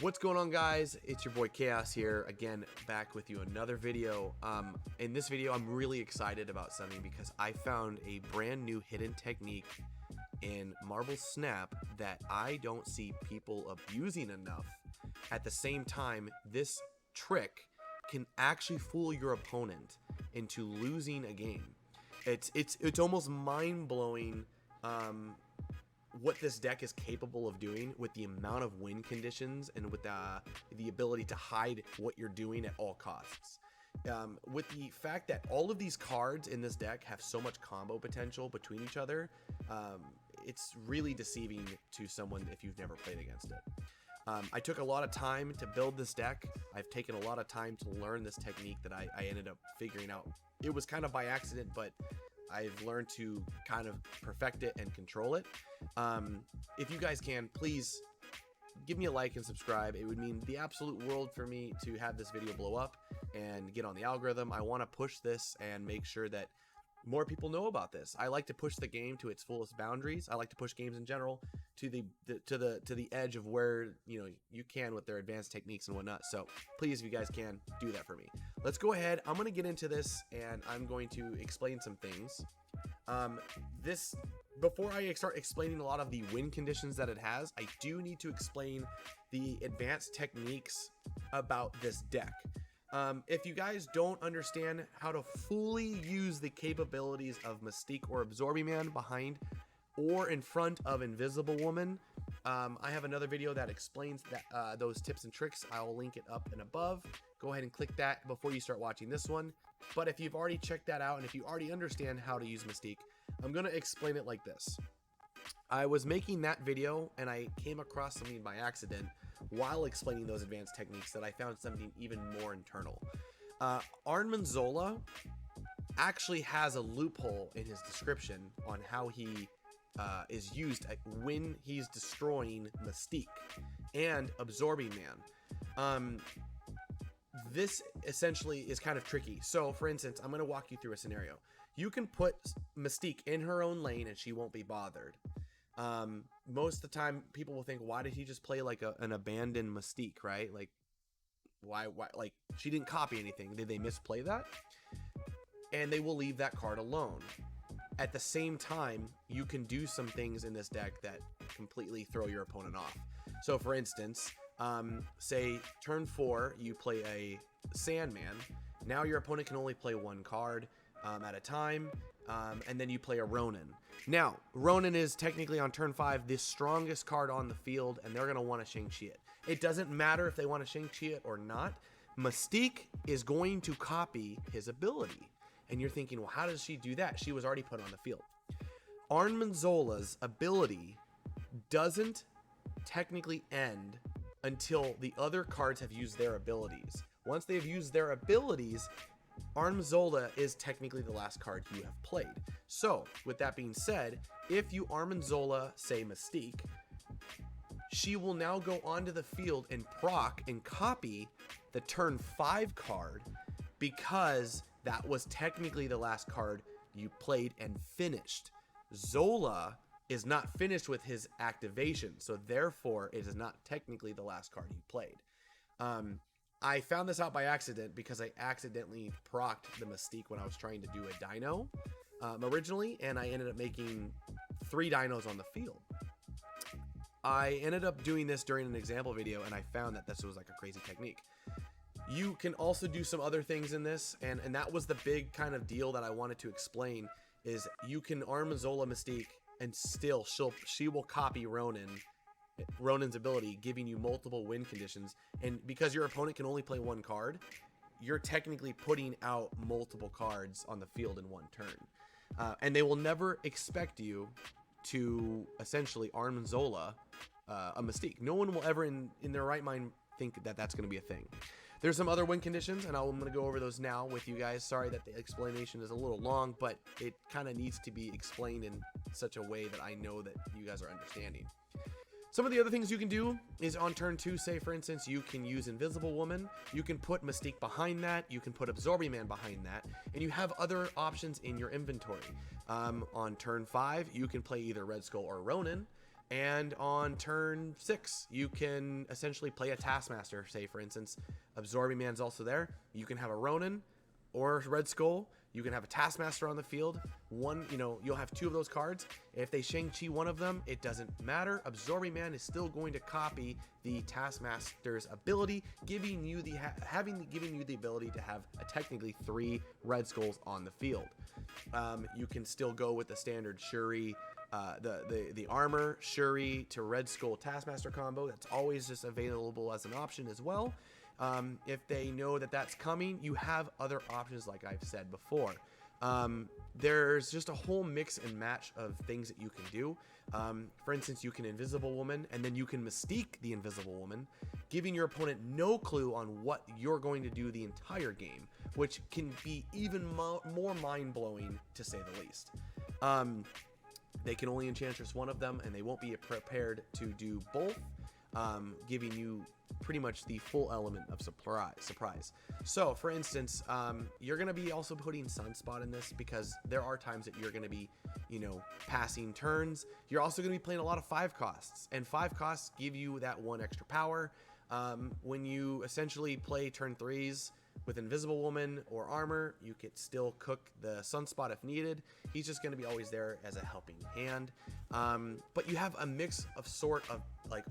What's going on, guys? It's your boy Chaos here again, back with you another video. In this video I'm really excited about something because I found a brand new hidden technique in Marvel Snap that I don't see people abusing enough. At the same time, this trick can actually fool your opponent into losing a game. It's almost mind-blowing what this deck is capable of doing with the amount of win conditions and with the ability to hide what you're doing at all costs. With the fact that all of these cards in this deck have so much combo potential between each other, it's really deceiving to someone if you've never played against it. I took a lot of time to build this deck. I've taken a lot of time to learn this technique that I ended up figuring out. It was kind of by accident, but I've learned to kind of perfect it and control it. If you guys can, please give me a like and subscribe. It would mean the absolute world for me to have this video blow up and get on the algorithm. I want to push this and make sure that more people know about this. I like to push the game to its fullest boundaries. I like to push games in general to the edge of where you can with their advanced techniques and whatnot. So please, if you guys can, do that for me. Let's go ahead. I'm going to get into this and I'm going to explain some things. Before I start explaining a lot of the win conditions that it has, I do need to explain the advanced techniques about this deck. If you guys don't understand how to fully use the capabilities of Mystique or Absorbing Man behind or in front of Invisible Woman, I have another video that explains those tips and tricks. I'll link it up and above. Go ahead and click that before you start watching this one. But if you've already checked that out and if you already understand how to use Mystique, I'm going to explain it like this. I was making that video and I came across something by accident while explaining those advanced techniques that I found something even more internal. Arn Zola actually has a loophole in his description on how he is used when he's destroying Mystique and Absorbing Man. This essentially is kind of tricky. So for instance, I'm going to walk you through a scenario. You can put Mystique in her own lane and she won't be bothered. Most of the time people will think, why did he just play like an abandoned Mystique, right? Like why like she didn't copy anything. Did they misplay that? And they will leave that card alone. At the same time, you can do some things in this deck that completely throw your opponent off. So for instance, say turn 4, you play a Sandman. Now your opponent can only play one card at a time, and then you play a Ronin. Now, Ronin is technically on turn 5 the strongest card on the field, and they're going to want to Shang-Chi it. It doesn't matter if they want to Shang-Chi it or not. Mystique is going to copy his ability. And you're thinking, well, how does she do that? She was already put on the field. Arn Manzola's ability doesn't technically end until the other cards have used their abilities. Once they've used their abilities, Arn Manzola is technically the last card you have played. So, with that being said, if you Arn Manzola, say Mystique, she will now go onto the field and proc and copy the turn 5 card because that was technically the last card you played and finished. Zola is not finished with his activation, so therefore it is not technically the last card he played. I found this out by accident because I accidentally procced the Mystique when I was trying to do a dino originally, and I ended up making 3 dinos on the field. I ended up doing this during an example video, and I found that this was like a crazy technique. You can also do some other things in this, and that was the big kind of deal that I wanted to explain, is you can Arn Manzola Mystique, and still she will copy Ronin's ability, giving you multiple win conditions. And because your opponent can only play one card, you're technically putting out multiple cards on the field in one turn. And they will never expect you to essentially Arn Manzola a Mystique. No one will ever in their right mind think that that's going to be a thing. There's some other win conditions, and I'm going to go over those now with you guys. Sorry that the explanation is a little long, but it kind of needs to be explained in such a way that I know that you guys are understanding. Some of the other things you can do is on turn 2, say for instance, you can use Invisible Woman. You can put Mystique behind that. You can put Absorbing Man behind that. And you have other options in your inventory. On turn 5, you can play either Red Skull or Ronin. And on turn 6, you can essentially play a Taskmaster. Say, for instance, Absorbing Man's also there. You can have a Ronin or Red Skull. You can have a Taskmaster on the field. One, you'll have 2 of those cards. If they Shang-Chi one of them, it doesn't matter. Absorbing Man is still going to copy the Taskmaster's ability, giving you the ability to have technically 3 Red Skulls on the field. You can still go with the standard Shuri, the armor Shuri to Red Skull Taskmaster combo. That's always just available as an option as well. If they know that that's coming, you have other options like I've said before. There's just a whole mix and match of things that you can do. For instance, you can Invisible Woman, and then you can Mystique the Invisible Woman, giving your opponent no clue on what you're going to do the entire game, which can be even more mind-blowing to say the least. They can only Enchantress one of them, and they won't be prepared to do both, giving you pretty much the full element of surprise. So, for instance, you're going to be also putting Sunspot in this because there are times that you're going to be, passing turns. You're also going to be playing a lot of 5 costs, and 5 costs give you that 1 extra power. When you essentially play turn 3s with Invisible Woman or armor, you could still cook the Sunspot if needed. He's just going to be always there as a helping hand. But you have a mix of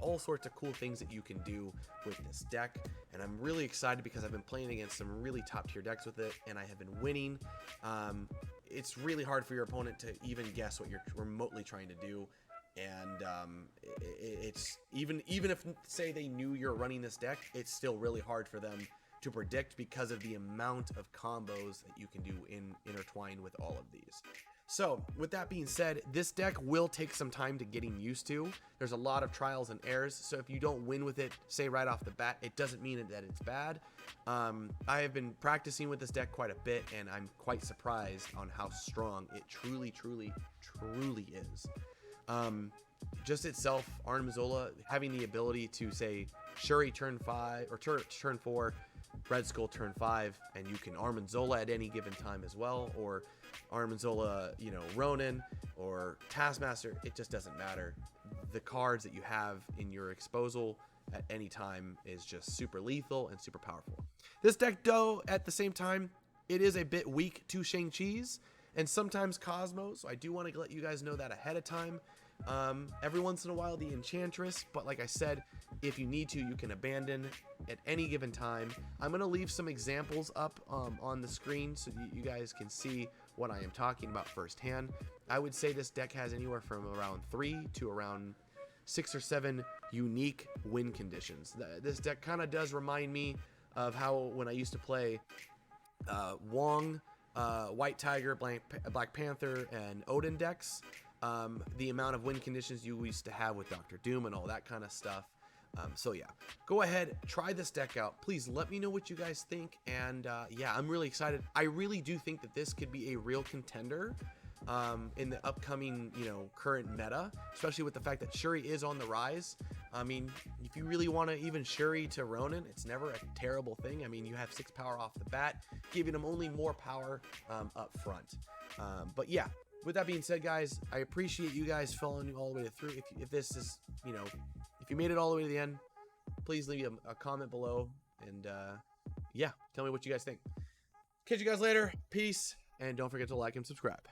all sorts of cool things that you can do with this deck, and I'm really excited because I've been playing against some really top tier decks with it, and I have been winning. It's really hard for your opponent to even guess what you're remotely trying to do. And it's even if, say, they knew you're running this deck, it's still really hard for them to predict because of the amount of combos that you can do intertwined with all of these. So with that being said, this deck will take some time to getting used to. There's a lot of trials and errors, so if you don't win with it, say right off the bat, it doesn't mean that it's bad. I have been practicing with this deck quite a bit, and I'm quite surprised on how strong it truly is. Just itself, Arnim Zola having the ability to say Shuri turn 5 or turn 4, Red Skull turn 5, and you can Arnim Zola at any given time as well, or Arnim Zola, Ronin or Taskmaster. It just doesn't matter. The cards that you have in your exposal at any time is just super lethal and super powerful. This deck, though, at the same time, it is a bit weak to Shang-Chi's and sometimes Cosmos, so I do want to let you guys know that ahead of time. Every once in a while, the Enchantress, but like I said, if you need to, you can abandon at any given time. I'm going to leave some examples up on the screen so you guys can see what I am talking about firsthand. I would say this deck has anywhere from around 3 to around 6 or 7 unique win conditions. This deck kind of does remind me of how when I used to play Wong, White Tiger, Black Panther, and Odin decks. The amount of win conditions you used to have with Dr. Doom and all that kind of stuff. So yeah, go ahead, try this deck out. Please let me know what you guys think. And yeah, I'm really excited. I really do think that this could be a real contender in the upcoming, current meta, especially with the fact that Shuri is on the rise. I mean, if you really want to even Shuri to Ronin, it's never a terrible thing. I mean, you have 6 power off the bat, giving them only more power up front. But yeah, with that being said, guys, I appreciate you guys following me all the way through. If this is, if you made it all the way to the end, please leave a comment below. And yeah, tell me what you guys think. Catch you guys later. Peace. And don't forget to like and subscribe.